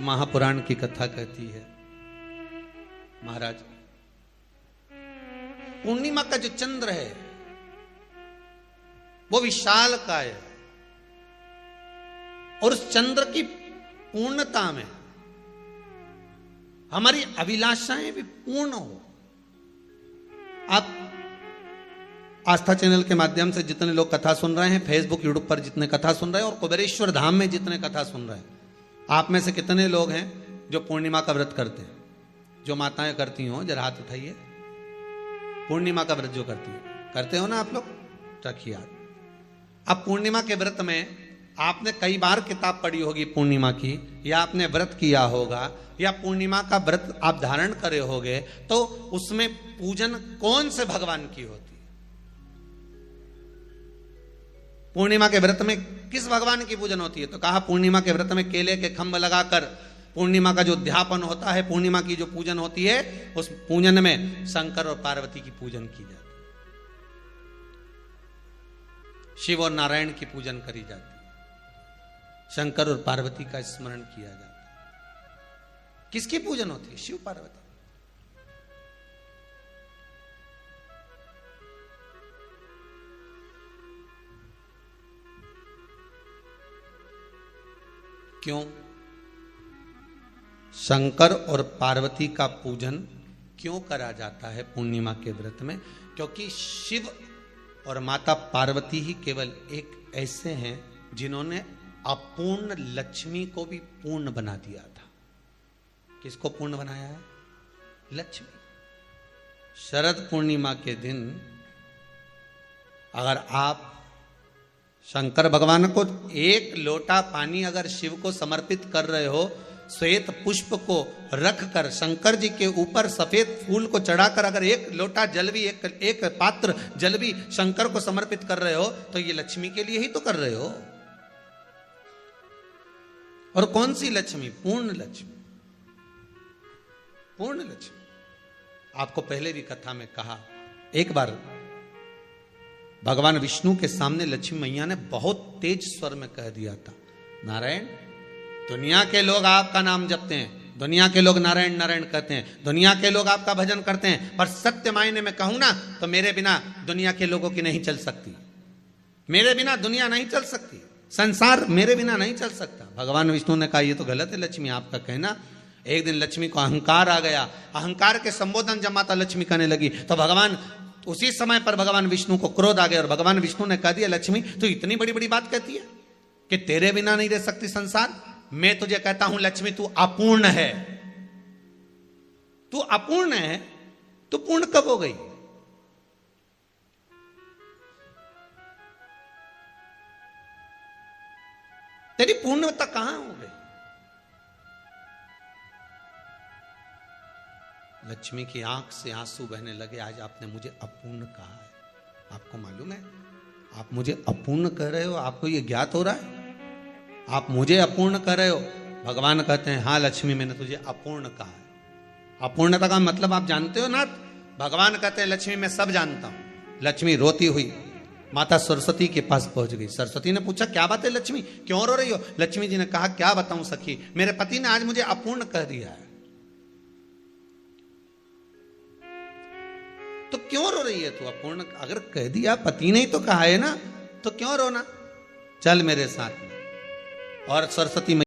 महापुराण की कथा कहती है, महाराज पूर्णिमा का जो चंद्र है वो विशाल काय है और उस चंद्र की पूर्णता में हमारी अभिलाषाएं भी पूर्ण हो। आप आस्था चैनल के माध्यम से जितने लोग कथा सुन रहे हैं, फेसबुक यूट्यूब पर जितने कथा सुन रहे हैं और कुबेरेश्वर धाम में जितने कथा सुन रहे हैं, आप में से कितने लोग हैं जो पूर्णिमा का व्रत करते हैं? जो माताएं करती हो जरा हाथ उठाइए। पूर्णिमा का व्रत जो करती है, करते हो ना आप लोग? रखिए हाथ। अब पूर्णिमा के व्रत में आपने कई बार किताब पढ़ी होगी पूर्णिमा की, या आपने व्रत किया होगा, या पूर्णिमा का व्रत आप धारण करे होगे, तो उसमें पूजन कौन से भगवान की होती है? पूर्णिमा के व्रत में किस भगवान की पूजन होती है? तो कहा पूर्णिमा के व्रत में केले के खंभ लगाकर पूर्णिमा का जो अध्यापन होता है, पूर्णिमा की जो पूजन होती है, उस पूजन में शंकर और पार्वती की पूजन की जाती है, शिव और नारायण की पूजन करी जाती है, शंकर और पार्वती का स्मरण किया जाता है। किसकी पूजन होती है? शिव पार्वती। क्यों शंकर और पार्वती का पूजन क्यों करा जाता है पूर्णिमा के व्रत में? क्योंकि शिव और माता पार्वती ही केवल एक ऐसे हैं जिन्होंने अपूर्ण लक्ष्मी को भी पूर्ण बना दिया था। किसको पूर्ण बनाया है? लक्ष्मी। शरद पूर्णिमा के दिन अगर आप शंकर भगवान को एक लोटा पानी अगर शिव को समर्पित कर रहे हो, श्वेत पुष्प को रखकर शंकर जी के ऊपर सफेद फूल को चढ़ाकर अगर एक लोटा जल भी, एक पात्र जल भी शंकर को समर्पित कर रहे हो, तो ये लक्ष्मी के लिए ही तो कर रहे हो। और कौन सी लक्ष्मी? पूर्ण लक्ष्मी। पूर्ण लक्ष्मी। आपको पहले भी कथा में कहा, एक बार भगवान विष्णु के सामने लक्ष्मी मैया ने बहुत तेज स्वर में कह दिया था, नारायण, दुनिया के लोग आपका नाम जपते हैं, दुनिया के लोग नारायण नारायण कहते हैं, दुनिया के लोग आपका भजन करते हैं, पर सत्य मायने में कहूं ना तो मेरे बिना दुनिया के लोगों की नहीं चल सकती, मेरे बिना दुनिया नहीं चल सकती, संसार मेरे बिना नहीं चल सकता। भगवान विष्णु ने कहा, ये तो गलत है लक्ष्मी आपका कहना। एक दिन लक्ष्मी को अहंकार आ गया, अहंकार के संबोधन जब माता लक्ष्मी करने लगी तो भगवान उसी समय पर भगवान विष्णु को क्रोध आ गया और भगवान विष्णु ने कह दिया, लक्ष्मी तू इतनी बड़ी बड़ी बात कहती है कि तेरे बिना नहीं रह सकती संसार। मैं तुझे कहता हूं लक्ष्मी, तू अपूर्ण है, तू अपूर्ण है, तू पूर्ण कब हो गई? तेरी पूर्णता कहां हो गई? लक्ष्मी की आंख से आंसू बहने लगे। आज आपने मुझे अपूर्ण कहा है, आपको मालूम है आप मुझे अपूर्ण कह रहे हो? आपको ये ज्ञात हो रहा है आप मुझे अपूर्ण कह रहे हो? भगवान कहते हैं, हाँ लक्ष्मी, मैंने तुझे अपूर्ण कहा है। अपूर्णता का मतलब आप जानते हो ना? भगवान कहते हैं, लक्ष्मी मैं सब जानता हूं। लक्ष्मी रोती हुई माता सरस्वती के पास पहुंच गई। सरस्वती ने पूछा, क्या बात है लक्ष्मी, क्यों रो रही हो? लक्ष्मी जी ने कहा, क्या बताऊं सखी, मेरे पति ने आज मुझे अपूर्ण कह दिया है। तो क्यों रो रही है तू? अपूर्ण अगर कह दिया, पति ने ही तो कहा है ना, तो क्यों रोना? चल मेरे साथ में। और सरस्वती